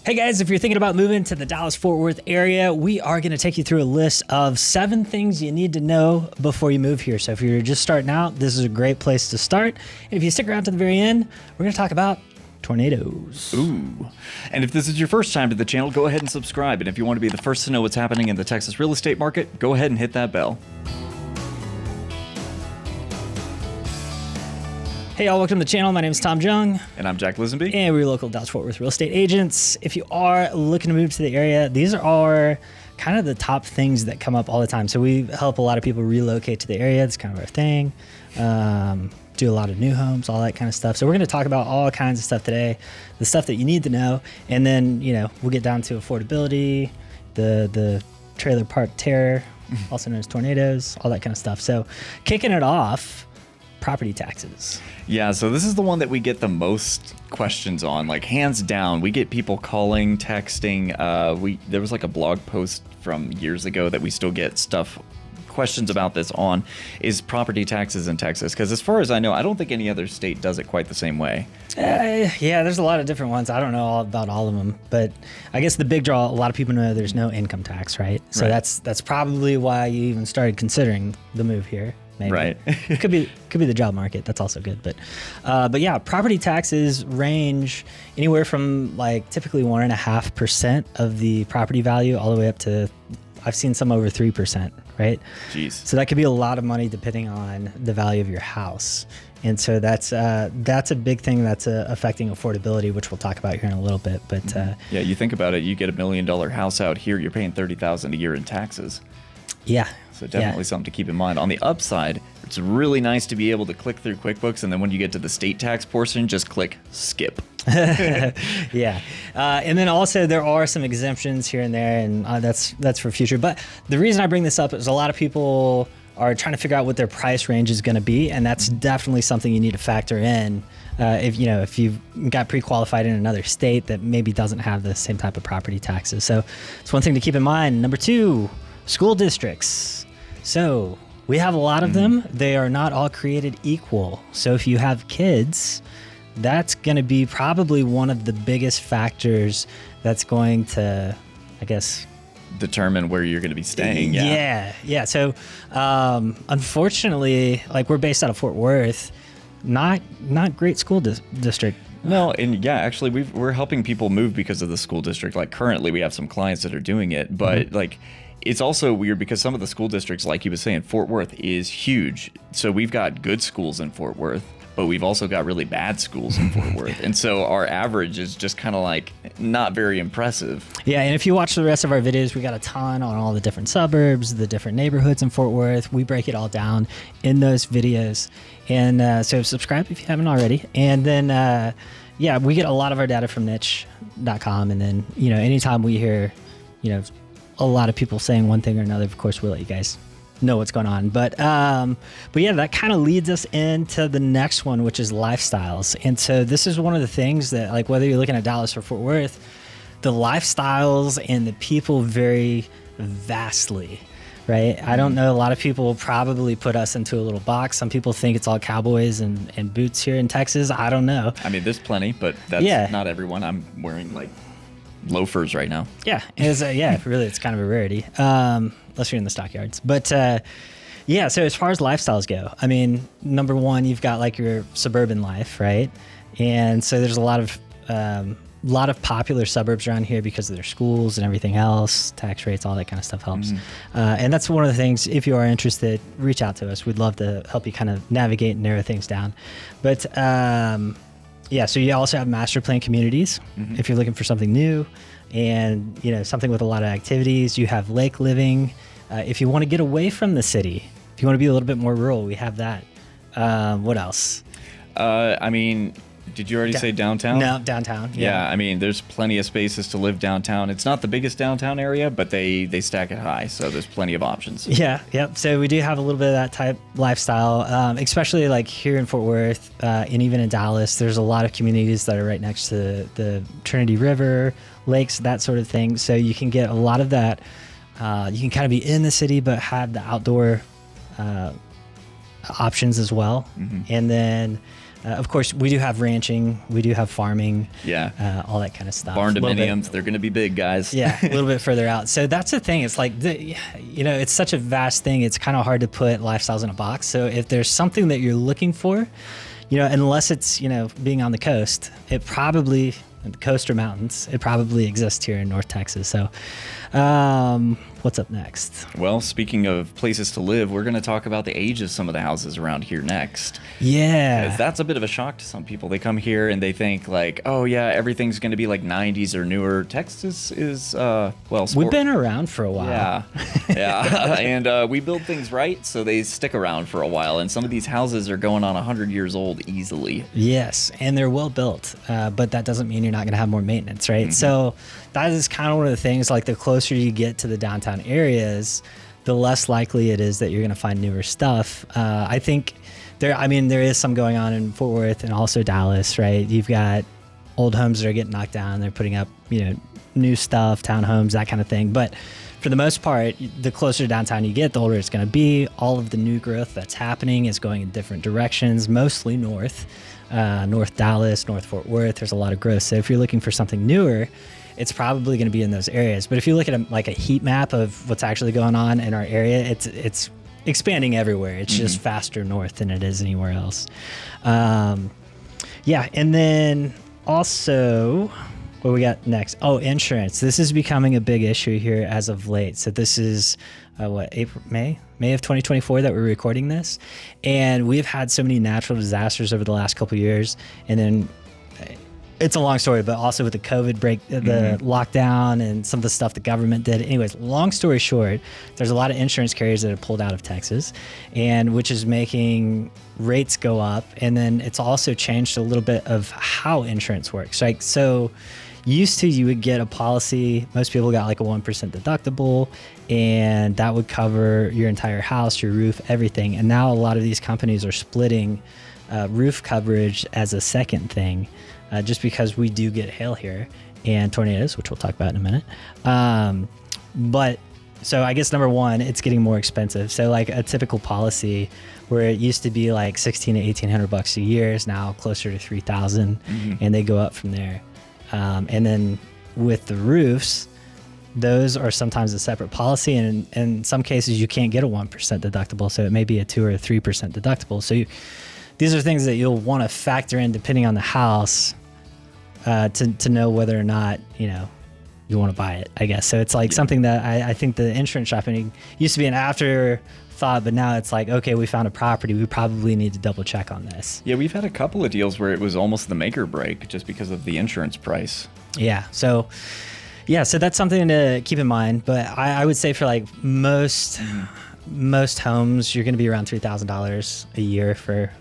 Hey guys, if you're thinking about moving to the Dallas-Fort Worth area, we are going to take you through a list of 7 things you need to know before you move here. So if you're just starting out, this is a great place to start. And if you stick around to the very end, we're going to talk about tornadoes. Ooh. And if this is your first time to the channel, go ahead and subscribe. And if you want to be the first to know what's happening in the Texas real estate market, go ahead and hit that bell. Hey y'all, welcome to the channel. My name is Tom Jung. And I'm Jack Lisenby. And we're local Dallas-Fort Worth real estate agents. If you are looking to move to the area, these are kind of the top things that come up all the time. So we help a lot of people relocate to the area. That's kind of our thing. Do a lot of new homes, all that kind of stuff. So we're going to talk about all kinds of stuff today, the stuff that you need to know. And then, we'll get down to affordability, the trailer park terror, also known as tornadoes, all that kind of stuff. So kicking it off, property taxes. Yeah, so this is the one that we get the most questions on, like hands down. We get people calling, texting. There was like a blog post from years ago that we still get questions about this on, is property taxes in Texas. Because as far as I know, I don't think any other state does it quite the same way. Yeah, there's a lot of different ones. I don't know all about all of them, but I guess the big draw, a lot of people know there's no income tax, right? So that's probably why you even started considering the move here. Maybe. Right. It could be the job market. That's also good. But yeah, property taxes range anywhere from like typically 1.5% of the property value all the way up to, I've seen some over 3%, right? Jeez. So that could be a lot of money depending on the value of your house. And so that's a big thing that's affecting affordability, which we'll talk about here in a little bit. But yeah, you think about it, you get $1 million house out here, you're paying $30,000 a year in taxes. Yeah. So definitely something to keep in mind. On the upside, it's really nice to be able to click through QuickBooks, and then when you get to the state tax portion, just click skip. Yeah. And then also there are some exemptions here and there, and that's for future. But the reason I bring this up is a lot of people are trying to figure out what their price range is going to be, and that's definitely something you need to factor in. If you've got pre-qualified in another state that maybe doesn't have the same type of property taxes. So it's one thing to keep in mind. Number 2, school districts. So we have a lot of them. They are not all created equal. So if you have kids, that's going to be probably one of the biggest factors that's going to, I guess, determine where you're going to be staying. Yeah. So unfortunately, like we're based out of Fort Worth, not great school district. No, and yeah, actually we're helping people move because of the school district. Like currently we have some clients that are doing it, but like it's also weird because some of the school districts, like you were saying, Fort Worth is huge. So we've got good schools in Fort Worth, but we've also got really bad schools in Fort Worth. And so our average is just kind of like not very impressive. Yeah, and if you watch the rest of our videos, we got a ton on all the different suburbs, the different neighborhoods in Fort Worth. We break it all down in those videos. And so subscribe if you haven't already. And then, we get a lot of our data from niche.com. And then, anytime we hear, a lot of people saying one thing or another, of course, we'll let you guys know what's going on. But yeah, that kind of leads us into the next one, which is lifestyles. And so this is one of the things that, like, whether you're looking at Dallas or Fort Worth, the lifestyles and the people vary vastly, right? I don't know. A lot of people probably put us into a little box. Some people think it's all cowboys and boots here in Texas. I don't know. I mean, there's plenty, but that's not everyone. I'm wearing like loafers right now. Yeah, really, it's kind of a rarity, unless you're in the stockyards. But so as far as lifestyles go, I mean, number one, you've got like your suburban life, right? And so there's a lot of popular suburbs around here because of their schools and everything else, tax rates, all that kind of stuff helps. And that's one of the things, if you are interested, reach out to us. We'd love to help you kind of navigate and narrow things down. But so you also have master plan communities if you're looking for something new and, something with a lot of activities. You have lake living. If you want to get away from the city, if you want to be a little bit more rural, we have that. What else? I mean, did you already say downtown? No, downtown. Yeah, I mean, there's plenty of spaces to live downtown. It's not the biggest downtown area, but they stack it high, so there's plenty of options. Yeah, yep. So we do have a little bit of that type lifestyle, especially like here in Fort Worth and even in Dallas. There's a lot of communities that are right next to the Trinity River, lakes, that sort of thing. So you can get a lot of that. You can kind of be in the city, but have the outdoor options as well. And then Of course, we do have ranching, we do have farming, all that kind of stuff. Barn dominiums, they're going to be big, guys. Yeah, a little bit further out. So that's the thing. It's like, it's such a vast thing. It's kind of hard to put lifestyles in a box. So if there's something that you're looking for, unless it's, being on the coast, the coast or mountains, it probably exists here in North Texas. So what's up next? Well, speaking of places to live, we're going to talk about the age of some of the houses around here next. Yeah. 'Cause that's a bit of a shock to some people. They come here and they think like, oh yeah, everything's going to be like 90s or newer. Texas is, we've been around for a while. Yeah. Yeah. And we build things right, so they stick around for a while. And some of these houses are going on 100 years old easily. Yes. And they're well built, but that doesn't mean you're not going to have more maintenance, right? Mm-hmm. So that is kind of one of the things, like the closer you get to the downtown areas, the less likely it is that you're going to find newer stuff. I think there is some going on in Fort Worth and also Dallas, right? You've got old homes that are getting knocked down. They're putting up, new stuff, townhomes, that kind of thing. But for the most part, the closer to downtown you get, the older it's going to be. All of the new growth that's happening is going in different directions, mostly north, North Dallas, North Fort Worth. There's a lot of growth. So if you're looking for something newer, it's probably going to be in those areas. But if you look at a heat map of what's actually going on in our area, it's expanding everywhere. It's just faster north than it is anywhere else. And then also, what we got next? Oh, insurance. This is becoming a big issue here as of late. So this is May of 2024 that we're recording this, and we've had so many natural disasters over the last couple of years, and then it's a long story, but also with the COVID the lockdown and some of the stuff the government did. Anyways, long story short, there's a lot of insurance carriers that have pulled out of Texas, and which is making rates go up. And then it's also changed a little bit of how insurance works. Like, so used to, you would get a policy. Most people got like a 1% deductible, and that would cover your entire house, your roof, everything. And now a lot of these companies are splitting roof coverage as a second thing. Just because we do get hail here and tornadoes, which we'll talk about in a minute. But so I guess number one, it's getting more expensive. So like a typical policy where it used to be like $1,600 to $1,800 a year is now closer to $3,000, and they go up from there. And then with the roofs, those are sometimes a separate policy, and in some cases you can't get a 1% deductible, so it may be a 2 or 3% deductible. So these are things that you'll want to factor in depending on the house to know whether or not, you want to buy it, I guess. So it's like something that I think the insurance shopping used to be an afterthought, but now it's like, okay, we found a property. We probably need to double check on this. Yeah, we've had a couple of deals where it was almost the make or break just because of the insurance price. Yeah. So that's something to keep in mind. But I would say for like most homes, you're going to be around $3,000 a year for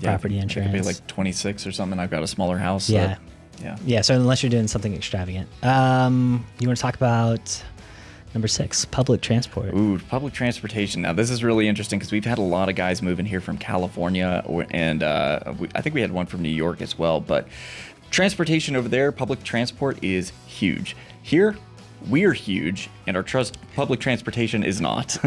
property insurance. It could be like 26 or something. I've got a smaller house. Yeah. So unless you're doing something extravagant, you want to talk about number 6, public transport. Ooh, public transportation. Now this is really interesting because we've had a lot of guys moving here from California, and I think we had one from New York as well. But transportation over there, public transport is huge. Here, we're huge, and our public transportation is not.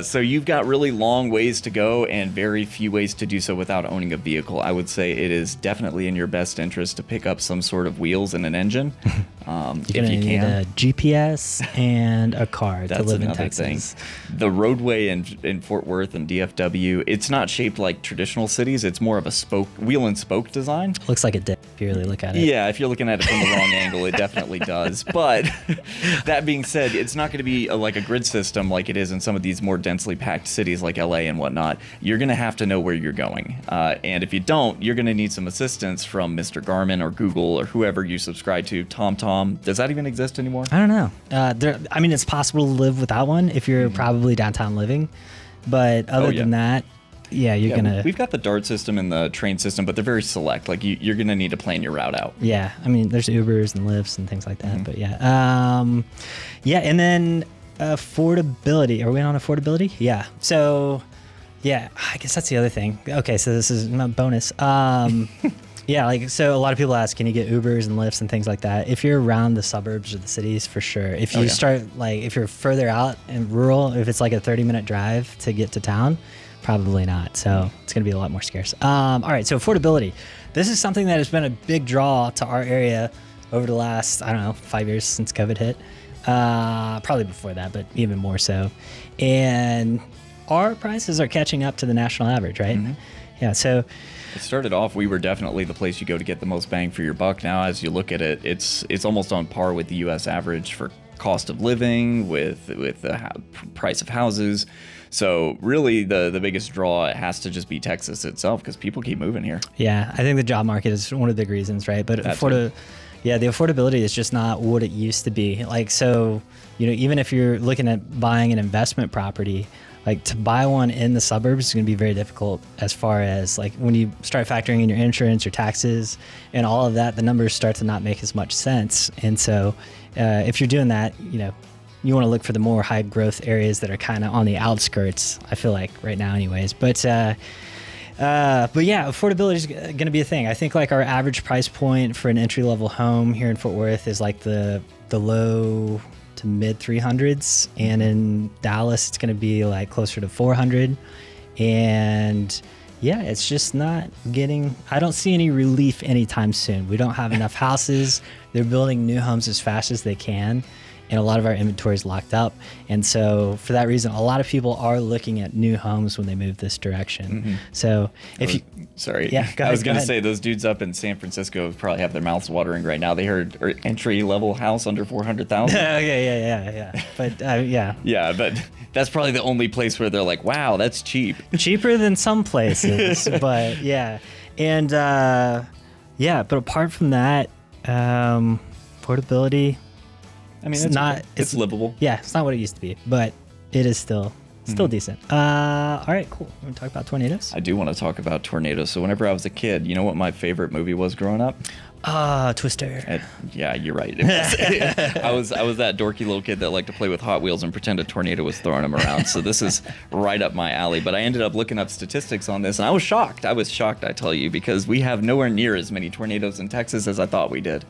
So you've got really long ways to go and very few ways to do so without owning a vehicle. I would say it is definitely in your best interest to pick up some sort of wheels and an engine. If you need can. a GPS and a car to live in Texas. Thing. The roadway in Fort Worth and DFW, it's not shaped like traditional cities. It's more of a wheel and spoke design. Looks like a dip if you really look at it. Yeah, if you're looking at it from the wrong angle, it definitely does. But that being said, it's not going to be like a grid system like it is in some of these more densely packed cities like LA and whatnot. You're going to have to know where you're going. And if you don't, you're going to need some assistance from Mr. Garmin or Google or whoever you subscribe to. TomTom. Does that even exist anymore? I don't know. It's possible to live without one if you're probably downtown living. But other than that, you're going to... We've got the DART system and the train system, but they're very select. Like, you're going to need to plan your route out. Yeah. There's Ubers and Lyfts and things like that. But and then affordability. Are we on affordability? Yeah. So, I guess that's the other thing. Okay, so this is my bonus. So a lot of people ask, can you get Ubers and Lyfts and things like that? If you're around the suburbs or the cities, for sure. If you start, if you're further out and rural, if it's like a 30-minute drive to get to town, Probably not. So it's going to be a lot more scarce. All right. So affordability. This is something that has been a big draw to our area over the last, I don't know, 5 years since COVID hit. Probably before that, but even more so. And our prices are catching up to the national average, right? Mm-hmm. Yeah. So it started off, we were definitely the place you go to get the most bang for your buck. Now, as you look at it, it's almost on par with the U.S. average for cost of living, with the price of houses. So really, the biggest draw has to just be Texas itself, because people keep moving here. Yeah, I think the job market is one of the big reasons, right? But the affordability is just not what it used to be. Like, so, even if you're looking at buying an investment property, like to buy one in the suburbs is going to be very difficult, as far as like when you start factoring in your insurance, your taxes, and all of that, the numbers start to not make as much sense. And so if you're doing that, you want to look for the more high growth areas that are kind of on the outskirts, I feel like right now anyways. But yeah, affordability is going to be a thing. I think like our average price point for an entry level home here in Fort Worth is like the low to mid 300s, and in Dallas it's going to be like closer to 400. And yeah, it's just not getting, I don't see any relief anytime soon. We don't have enough houses. They're building new homes as fast as they can, and a lot of our inventory is locked up. And so for that reason, a lot of people are looking at new homes when they move this direction. Mm-hmm. So if you... Sorry. Yeah, I was going to say, those dudes up in San Francisco probably have their mouths watering right now. They heard entry-level house under $400,000. Yeah. But yeah. Yeah, but that's probably the only place where they're like, wow, that's cheap. Cheaper than some places, but yeah. And but apart from that, affordability... I mean, it's livable. Yeah, it's not what it used to be, but it is still decent. All right, cool. You want to talk about tornadoes? I do want to talk about tornadoes. So whenever I was a kid, you know what my favorite movie was growing up? Twister. Yeah, you're right. I was that dorky little kid that liked to play with Hot Wheels and pretend a tornado was throwing them around. So this is right up my alley. But I ended up looking up statistics on this, and I was shocked. I tell you, because we have nowhere near as many tornadoes in Texas as I thought we did.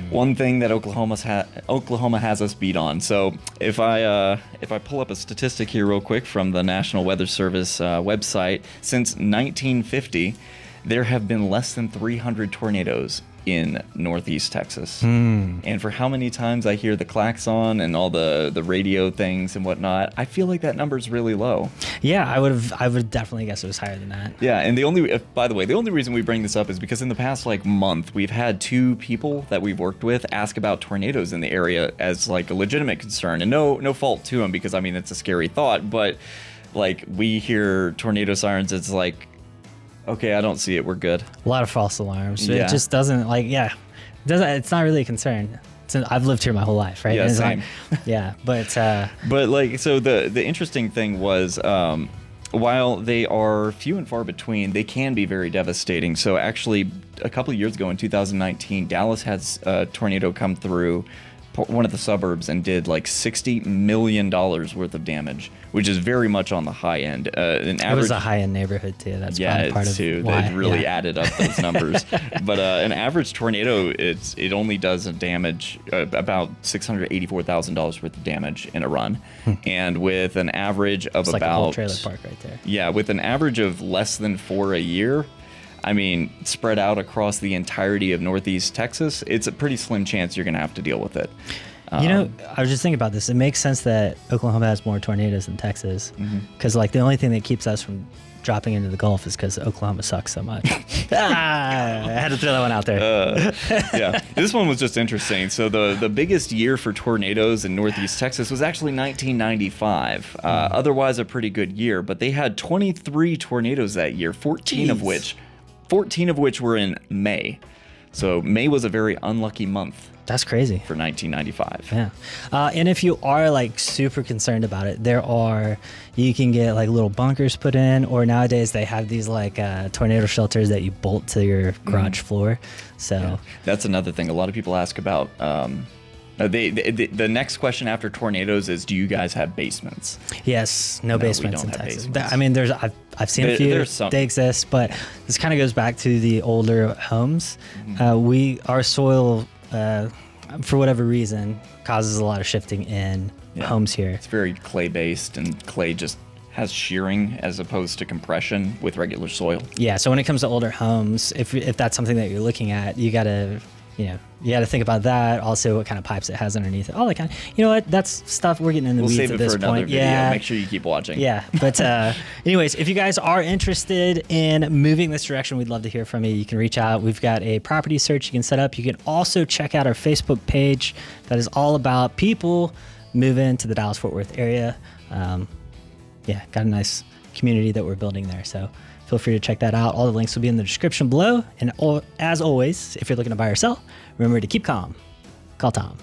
One thing that Oklahoma has us beat on. So if I pull up a statistic here real quick from the National Weather Service website, since 1950, there have been less than 300 tornadoes in Northeast Texas. And for how many times I hear the klaxon and all the radio things and whatnot, I feel like that number's really low. Yeah, I would definitely guess it was higher than that. Yeah, and by the way, the only reason we bring this up is because in the past month, we've had 2 people that we've worked with ask about tornadoes in the area as like a legitimate concern, and no fault to them, because I mean, it's a scary thought, but like we hear tornado sirens, it's like, okay, I don't see it. We're good. A lot of false alarms. Yeah. It just doesn't it's not really a concern. I've lived here my whole life, right? Yeah, same. But so the interesting thing was, while they are few and far between, they can be very devastating. So actually, a couple of years ago in 2019, Dallas had a tornado come through one of the suburbs and did like $60 million worth of damage, which is very much on the high end. It was a high-end neighborhood too. That's probably part of why. They really added up those numbers. But an average tornado, it only does a damage about $684,000 worth of damage in a run, and with an average of it's about like a whole trailer park right there. Yeah, with an average of less than 4 a year. I mean, spread out across the entirety of Northeast Texas, it's a pretty slim chance you're going to have to deal with it. I was just thinking about this. It makes sense that Oklahoma has more tornadoes than Texas, because like the only thing that keeps us from dropping into the Gulf is because Oklahoma sucks so much. I had to throw that one out there. Yeah, this one was just interesting. So the biggest year for tornadoes in Northeast Texas was actually 1995. Otherwise, a pretty good year, but they had 23 tornadoes that year, 14 of which were in May. So May was a very unlucky month. That's crazy. For 1995. Yeah. And if you are like super concerned about it, you can get like little bunkers put in, or nowadays they have these like tornado shelters that you bolt to your garage floor. So yeah. That's another thing. A lot of people ask about. The next question after tornadoes is, do you guys have basements? Yes, no basements in Texas. I mean, I've seen a few. They exist, but this kind of goes back to the older homes. Our soil, for whatever reason, causes a lot of shifting in homes here. It's very clay based, and clay just has shearing as opposed to compression with regular soil. Yeah. So when it comes to older homes, if that's something that you're looking at, you gotta think about that. Also, what kind of pipes it has underneath it. All that kind of, you know what? That's stuff we're getting in the We'll weeds save at it this for another point. video. Yeah. Make sure you keep watching. Yeah. But anyways, if you guys are interested in moving this direction, we'd love to hear from you. You can reach out. We've got a property search you can set up. You can also check out our Facebook page that is all about people moving to the Dallas-Fort Worth area. Got a nice community that we're building there. So feel free to check that out. All the links will be in the description below. And as always, if you're looking to buy or sell, remember to keep calm. Call Tom.